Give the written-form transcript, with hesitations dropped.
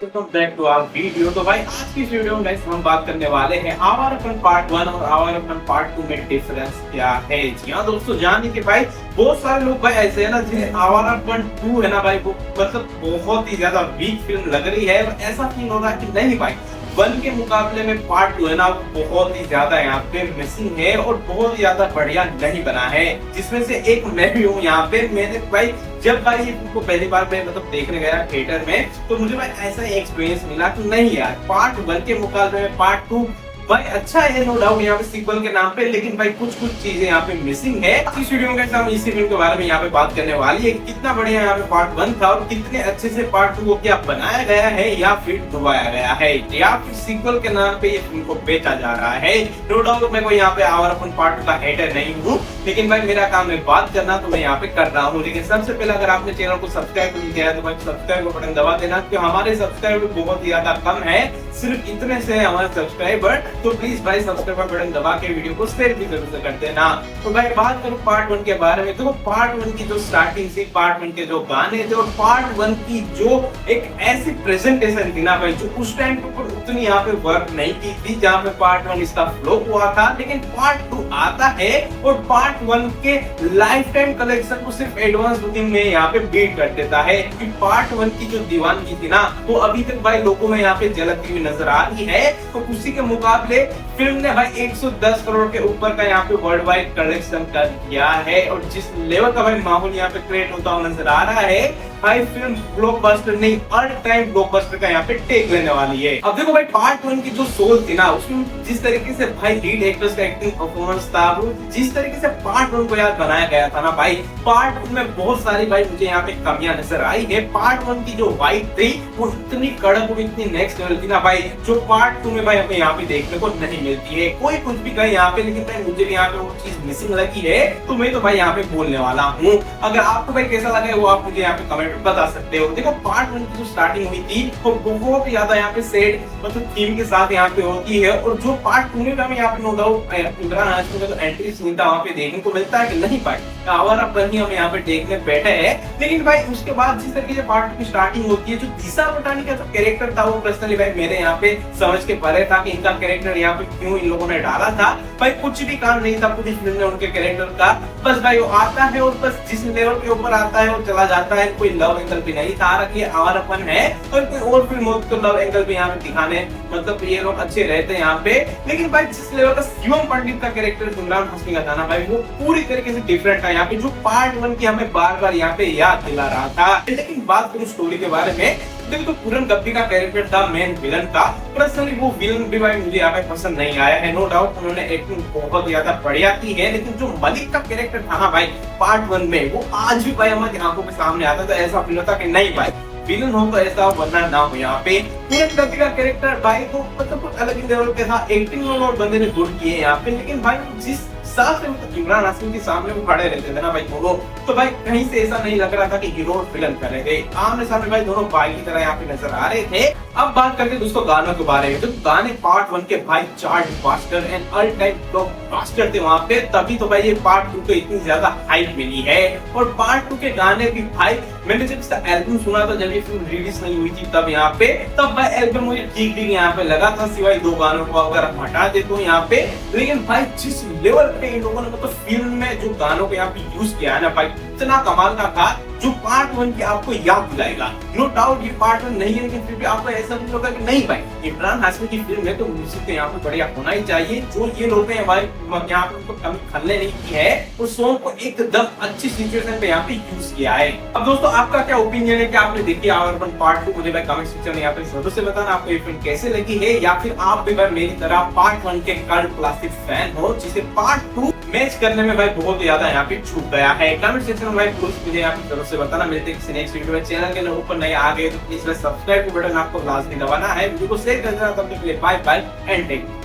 Welcome back to our video. तो भाई आज की इस वीडियो में गाइस हम बात करने वाले हैं आवारापन पार्ट 1 और आवारापन पार्ट 2 में डिफरेंस क्या है। जी हाँ दोस्तों, जानिए कि भाई बहुत सारे लोग भाई ऐसे है ना जिन्हें आवारापन 2 है ना भाई वो मतलब बहुत ही ज्यादा वीक फिल्म लग रही है, और ऐसा फील हो रहा है कि नहीं भाई 1 के मुकाबले में पार्ट 2 है ना बहुत ही ज्यादा यहाँ पे मिसिंग है और बहुत ही ज्यादा बढ़िया नहीं बना है, जिसमें से एक मैं भी हूँ यहाँ पे। मैंने भाई जब भाई ये फिल्म को पहली बार मैं मतलब देखने गया थिएटर में, तो मुझे भाई ऐसा ही एक्सपीरियंस मिला कि नहीं यार पार्ट 1 के मुकाबले में पार्ट 2 भाई अच्छा है, नो डाउट यहाँ पे सीक्वल के नाम पे, लेकिन भाई कुछ चीजें यहाँ पे मिसिंग है। इस वीडियो में हम इसी फिल्म के बारे में यहाँ पे बात करने वाली है, कितना बढ़िया यहाँ पे पार्ट 1 था और कितने अच्छे से पार्ट 2 को क्या बनाया गया है या फिर डुबाया गया है या फिर सीक्वल के नाम पे ये फिल्म को बेचा जा रहा है। नो डाउट मैं कोई यहाँ पे आवारापन पार्ट 2 का हेटर नहीं हूँ, लेकिन भाई मेरा काम है बात करना, तो मैं यहाँ पे कर रहा हूँ। लेकिन सबसे पहले अगर आपने चैनल को सब्सक्राइब नहीं किया है तो भाई सब्सक्राइब का बटन दबा देना, क्योंकि हमारे सब्सक्राइबर बहुत ही ज्यादा कम है, सिर्फ इतने से हमारे सब्सक्राइबर। तो प्लीज भाई सब्सक्राइब बटन दबा के वीडियो को शेयर भी जरूर से कर देना। तो भाई बात करूं पार्ट 1 के बारे में, तो पार्ट 1 की जो स्टार्टिंग थी, पार्ट 1 के जो गाने थे और पार्ट 1 की जो एक ऐसी प्रेजेंटेशन थी ना भाई, जो उस टाइम पर उतनी यहाँ पे वर्क नहीं की थी जहाँ पे पार्ट 1 इसका फ्लॉप हुआ था। लेकिन पार्ट 2 आता है और पार्ट 1 के लाइफ टाइम कलेक्शन को सिर्फ एडवांस बुकिंग में यहाँ पे बीट कर देता है, क्योंकि पार्ट 1 की जो दीवानगी थी ना वो अभी तक भाई लोगों में यहाँ पे झलकती हुई नजर आ रही है। तो उसी के मुकाबले फिल्म ने भाई 110 करोड़ के ऊपर का यहाँ पे वर्ल्ड वाइड कलेक्शन कर दिया है, और जिस लेवल का भाई माहौल यहाँ पे क्रिएट होता हुआ नजर आ रहा है, भाई फिल्म ब्लॉकबस्टर नहीं ऑल टाइम ब्लॉकबस्टर का यहाँ पे टेक लेने वाली है। अब देखो भाई पार्ट 1 की जो सोल थी ना, उसमें जिस तरीके से भाई लीड एक्टर्स का एक्टिंग परफॉर्मेंस था, वो जिस तरीके से पार्ट 1 को यार बनाया गया था ना भाई, पार्ट 1 में बहुत सारी भाई मुझे यहाँ पे कमियां नजर आई है। पार्ट 1 की जो वाइब थी वो इतनी कड़क और इतनी नेक्स्ट लेवल थी ना भाई, जो पार्ट 2 में भाई हमें यहाँ पे देखने को नहीं मिलती है। कोई कुछ भी कहे यहाँ पे, लेकिन भाई मुझे भी यहाँ पे वो चीज मिसिंग लगी है, तो मैं तो भाई यहाँ पे बोलने वाला हूँ। अगर आपको भाई कैसा लगा वो आप मुझे यहाँ पे कमेंट में बता सकते हो। देखो पार्ट 1 की जो स्टार्टिंग हुई थी वो बहुत ज्यादा यहाँ पे सेड मतलब थीम के साथ यहाँ पे होती है, और जो पार्ट 2 में हमें यहाँ पे नो डाउट इमरान हाशमी का जो एंट्री सीन था वहाँ पे देखने को मिलता है कि नहीं भाई आवारापन ही हम यहाँ पे देखने बैठे हैं। लेकिन भाई उसके बाद जिस तरीके से पार्ट 2 की स्टार्टिंग होती है, जो दिशा पटानी का जो कैरेक्टर था वो पर्सनली भाई मेरे यहाँ पे समझ के परे था कि इनका कैरेक्टर यहाँ पे क्यों इन लोगों ने डाला था। भाई कुछ भी काम नहीं था पूरी फिल्म में उनके कैरेक्टर का, बस भाई वो आता है और बस जिस लेवल के ऊपर आता है वो चला जाता है। कोई लव एंगल भी नहीं था, रखिए आवारापन है, और कोई और फिल्म हो तो लव एंगल भी यहाँ पे दिखाने मतलब ये लोग अच्छे रहते हैं यहाँ पे। लेकिन भाई जिस लेवल का शिवम पंडित का कैरेक्टर इमरान हाशमी का था ना भाई, वो पूरी तरीके से डिफरेंट था यहाँ पे, जो पार्ट 1 की हमें बार बार यहाँ पे याद दिला रहा था। लेकिन बात करूँ स्टोरी के बारे में, देखो तो पूरन गप्पी का कैरेक्टर था मेन विलन का, पर्सनली वो विलन भी भाई मुझे यहाँ पे पसंद नहीं आया है। नो डाउट उन्होंने एक्टिंग बहुत ज्यादा बढ़िया की है, लेकिन जो मलिक का कैरेक्टर था ना भाई पार्ट 1 में, वो आज भी भाई हमारी आंखों के सामने आता था। ऐसा फील होता कि नहीं भाई विलन हो तो ऐसा वरना ना हो। यहाँ पे पूरन गप्पी का कैरेक्टर भाई को मतलब कुछ अलग ही लेवल पे था, एक्टिंग में और बंदे ने गुड किए यहाँ पे। लेकिन भाई जिस साथ में मतलब इमरान हाशमी के सामने वो खड़े रहते थे ना भाई दोनों, तो भाई कहीं से ऐसा नहीं लग रहा था कि हीरो और विलन कर रहे थे, आमने सामने भाई दोनों भाई की तरह यहाँ पे नजर आ रहे थे। अब बात करते हैं दोस्तों गानों के बारे में। तो गाने पार्ट 1 के भाई chart bastard and all time blockbuster थे वहाँ पे, तभी तो भाई ये पार्ट 2 को इतनी ज्यादा हाइप मिली है। और पार्ट 2 के गाने भी भाई मैंने जब इसका एल्बम सुना था, जब ये फिल्म रिलीज नहीं हुई थी तब यहाँ पे, तब भाई एल्बम मुझे ठीक ठीक यहाँ पे लगा था, सिवाय 2 गानों को अगर हम हटा देते हो यहाँ पे। लेकिन भाई जिस लेवल पे इन लोगों ने मतलब फिल्म में जो गानों को यहाँ पे यूज किया है ना भाई, इतना कमाल का था जो पार्ट 1 की आपको याद दिलाएगा। नो डाउट ये पार्ट 1 नहीं है, लेकिन फिर भी आपको ऐसा फील होगा कि नहीं भाई इमरान हाशमी की फिल्म है तो म्यूजिक तो यहाँ पे बढ़िया होना ही चाहिए। जो ये लोग हैं भाई यहाँ पे उनको कमी खलने नहीं की है, उस सॉन्ग को एकदम अच्छी सिचुएशन पे यहाँ पे यूज किया है। अब दोस्तों आपका क्या ओपिनियन है कि आपने देखी आवारापन पार्ट 2? मुझे भाई कमेंट सेक्शन में यहाँ पे जरूर से बताना आपको ये फिल्म कैसे लगी है, या फिर आप भी भाई मेरी तरह पार्ट 1 के कल्ट क्लासिक फैन हो जिसे पार्ट 2 मैच करने में भाई बहुत ज्यादा यहाँ पे छूट गया है। कमेंट सेक्शन में भाई मुझे यहाँ पे जरूर से बताना। मिलते हैं किसी नेक्स्ट वीडियो में। चैनल के ऊपर नए आ गए तो प्लीज सब्सक्राइब बटन आपको लाजमी दबाना है, वीडियो को शेयर कर देना। तब तक के लिए बाय बाय एंड टेक।